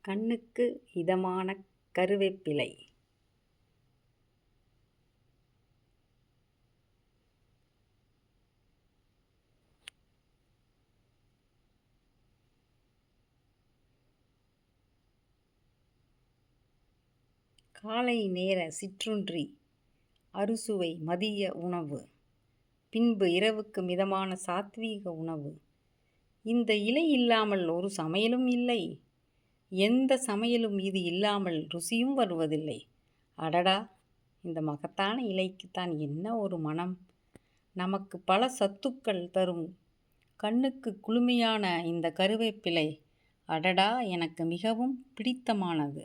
கண்ணுக்கு இதமான கருவேப்பிலை. காலை நேர சிற்றுண்டி, அறுசுவை மதிய உணவு, பின்பு இரவுக்கு மிதமான சாத்வீக உணவு. இந்த இலை இல்லாமல் ஒரு சமையலும் இல்லை. எந்த சமையலும் இது இல்லாமல் ருசியும் வருவதில்லை. அடடா, இந்த மகத்தான இலைக்குத்தான் என்ன ஒரு மனம்! நமக்கு பல சத்துக்கள் தரும் கண்ணுக்கு குளுமையான இந்த கருவேப்பிலை, அடடா, எனக்கு மிகவும் பிடித்தமானது.